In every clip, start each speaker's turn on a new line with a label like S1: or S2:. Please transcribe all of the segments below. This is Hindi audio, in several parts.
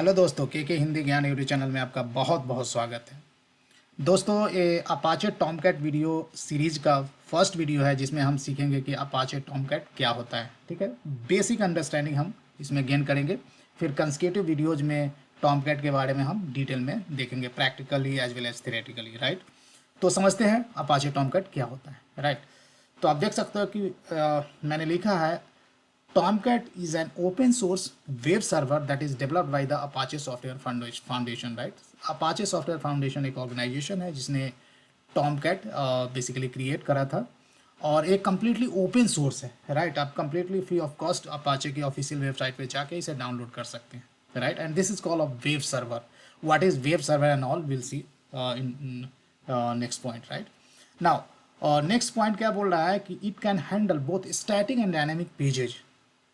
S1: हेलो दोस्तों, के हिंदी ज्ञान यूट्यूब चैनल में आपका बहुत बहुत स्वागत है। दोस्तों, ये अपाचे टॉमकैट वीडियो सीरीज का फर्स्ट वीडियो है जिसमें हम सीखेंगे कि अपाचे टॉमकैट क्या होता है। ठीक है, बेसिक अंडरस्टैंडिंग हम इसमें गेन करेंगे। फिर कंसेक्यूटिव वीडियोज में टॉमकैट के बारे में हम डिटेल में देखेंगे, practically as well as theoretically. Right, तो समझते हैं अपाचे टॉमकैट क्या होता है। राइट, तो आप देख सकते हो कि मैंने लिखा है Tomcat is an open source web server that is developed by the Apache Software Foundation, right? Apache Software Foundation एक ऑर्गेनाइजेशन है जिसने Tomcat बेसिकली क्रिएट करा था और एक कम्प्लीटली ओपन सोर्स है। राइट, आप completely free of cost Apache की ऑफिशियल वेबसाइट पे जाके इसे डाउनलोड कर सकते हैं। Right, and this is called a web server. What is web server and all will see in next point. Right, now और नेक्स्ट पॉइंट क्या बोल रहा है कि it can handle both static and dynamic pages.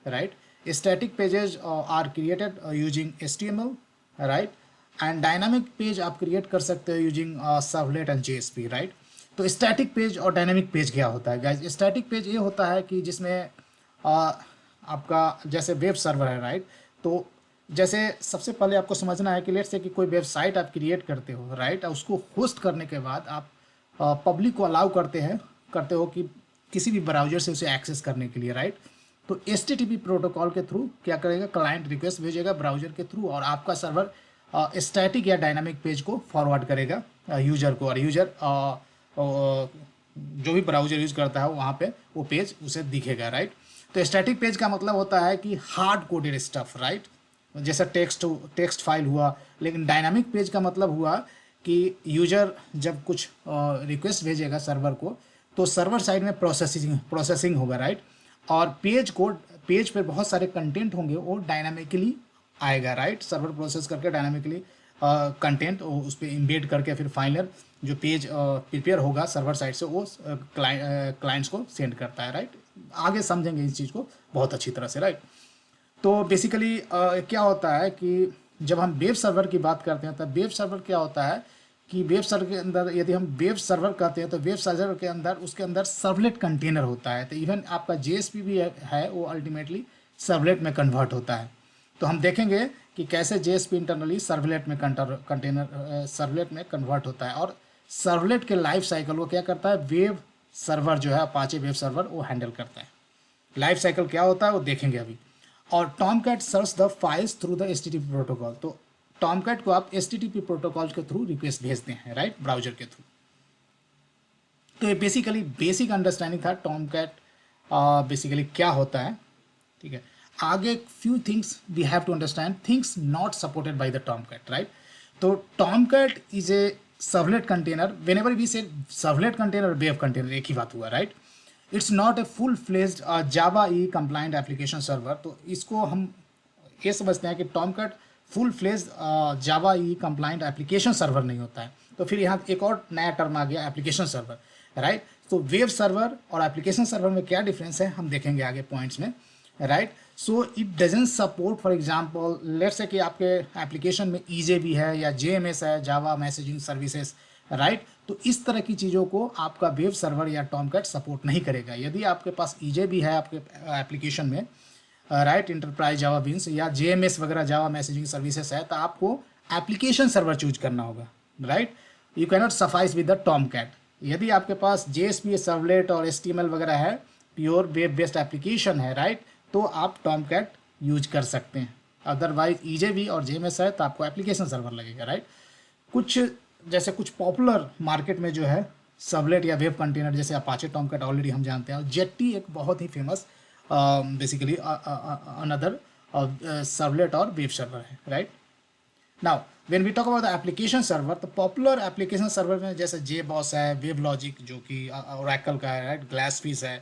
S1: Right, static pages are created using HTML, right, and dynamic page आप create कर सकते हो using servlet and JSP, right। तो static page और dynamic page क्या होता है guys? static page ये होता है कि जिसमें आपका जैसे वेब सर्वर है, राइट। तो जैसे सबसे पहले आपको समझना है कि लेट्स से कि कोई वेबसाइट आप क्रिएट करते हो, राइट, उसको होस्ट करने के बाद आप पब्लिक को अलाउ करते हो कि किसी भी ब्राउजर से उसे एक्सेस करने के लिए, राइट। तो HTTP प्रोटोकॉल के थ्रू क्या करेगा, क्लाइंट रिक्वेस्ट भेजेगा ब्राउजर के थ्रू और आपका सर्वर स्टैटिक या डायनामिक पेज को फॉरवर्ड करेगा यूजर को, और यूजर जो भी ब्राउजर यूज करता है वहाँ पे वो पेज उसे दिखेगा। राइट, तो स्टैटिक पेज का मतलब होता है कि हार्ड कोडेड स्टफ, राइट, जैसा टेक्स्ट फाइल हुआ। लेकिन डायनामिक पेज का मतलब हुआ कि यूजर जब कुछ रिक्वेस्ट भेजेगा सर्वर को तो सर्वर साइड में प्रोसेसिंग होगा, राइट, और पेज पर बहुत सारे कंटेंट होंगे वो डायनामिकली आएगा, राइट। सर्वर प्रोसेस करके डायनामिकली कंटेंट उस पर इम्बेड करके फिर फाइनल जो पेज प्रिपेयर होगा सर्वर साइड से वो क्लाइंट्स को सेंड करता है। राइट, आगे समझेंगे इस चीज़ को बहुत अच्छी तरह से। राइट, तो बेसिकली क्या होता है कि जब हम वेब सर्वर की बात करते हैं तो वेब सर्वर क्या होता है कि वेब सर्वर के अंदर यदि हम वेब सर्वर कहते हैं तो वेब सर्वर के अंदर उसके अंदर सर्वलेट कंटेनर होता है। तो इवन आपका JSP भी है वो अल्टीमेटली सर्वलेट में कन्वर्ट होता है। तो हम देखेंगे कि कैसे JSP इंटरनली सर्वलेट में सर्वलेट में कन्वर्ट होता है और सर्वलेट के लाइफ साइकिल को क्या करता है, वेब सर्वर जो है अपाचे वेब सर्वर वो हैंडल करता है। लाइफ साइकिल क्या होता है वो देखेंगे अभी। और Tomcat search the files through the HTTP protocol. तो टॉमकैट को आप HTTP प्रोटोकॉल के थ्रू रिक्वेस्ट भेजते हैं, राइट, ब्राउजर के थ्रू। तो ये बेसिकली बेसिक अंडरस्टैंडिंग था टॉमकैट बेसिकली क्या होता है। ठीक है, आगे few things we have to understand, things not supported by the Tomcat, right. तो Tomcat is a servlet container. Whenever we say servlet container और वेब कंटेनर एक ही बात हुआ, right. It's not a full fledged Java E compliant application server. तो इसको हम ये समझते हैं कि Tomcat full fledge Java E compliant application server नहीं होता है। तो फिर यहाँ एक और नया टर्म आ गया एप्लीकेशन सर्वर, राइट। तो वेब सर्वर और एप्लीकेशन सर्वर में क्या डिफरेंस है हम देखेंगे आगे पॉइंट्स में, right. So it doesn't support, for example let's say कि आपके एप्लीकेशन में EJB है या JMS है, जावा मैसेजिंग सर्विसेज, राइट। तो इस तरह की चीज़ों को आपका वेब सर्वर या टॉमकैट सपोर्ट नहीं करेगा। यदि आपके पास EJB है आपके एप्लीकेशन में, राइट, इंटरप्राइज जावा बीन्स या JMS वगैरह जावा मैसेजिंग सर्विसेज है, तो आपको एप्लीकेशन सर्वर चूज करना होगा, right. You cannot suffice with the Tomcat. यदि आपके पास JSP सर्वलेट और HTML वगैरह है, प्योर वेब बेस्ड एप्लीकेशन है, राइट, तो आप टॉमकैट यूज कर सकते हैं। अदरवाइज EJB और JMS है तो आपको एप्लीकेशन सर्वर लगेगा, राइट। कुछ पॉपुलर मार्केट में जो है सर्वलेट या वेब कंटेनर जैसे अपाचे टॉमकैट ऑलरेडी हम जानते हैं, और जेटी एक बहुत ही फेमस बेसिकली अनदर सर्वलेट और वेब सर्वर है, right. Now when we talk about the application server, तो पॉपुलर एप्लीकेशन सर्वर में जैसे JBoss है, वेबलॉजिक जो कि ओरेकल का है, राइट, ग्लासफिश है,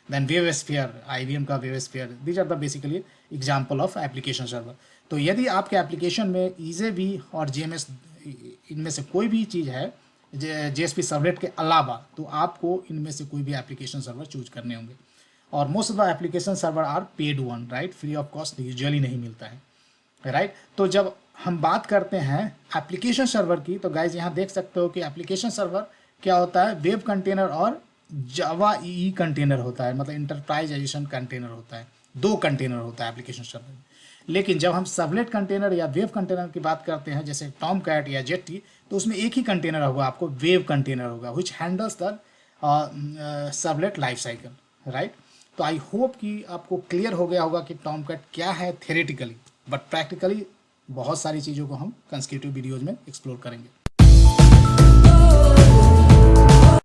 S1: देन वेबस्फीयर, IBM का WebSphere, these are the basically example of application server. तो यदि आपके एप्लीकेशन में EJB और JMS इनमें से कोई भी चीज़ है JSP सर्वलेट के अलावा, तो आपको इनमें से कोई भी एप्लीकेशन सर्वर चूज करने होंगे। और most of the application server are paid one, right, free of cost usually नहीं मिलता है, राइट। तो जब हम बात करते हैं एप्लीकेशन सर्वर की, तो गाइज यहाँ देख सकते हो कि एप्लीकेशन सर्वर क्या होता है, वेब कंटेनर और जावा ई कंटेनर होता है, मतलब इंटरप्राइजेशन कंटेनर होता है। दो कंटेनर होता है एप्लीकेशन सर्वर में। लेकिन जब हम सर्वलेट कंटेनर या वेव कंटेनर की बात करते हैं जैसे टॉम कैट या जेटी, तो उसमें एक ही कंटेनर होगा, आपको वेव कंटेनर होगा which handles the servlet life cycle, right. तो आई होप कि आपको क्लियर हो गया होगा कि टॉम कैट क्या है थ्योरेटिकली, बट प्रैक्टिकली बहुत सारी चीज़ों को हम कंसेक्यूटिव वीडियोज़ में एक्सप्लोर करेंगे।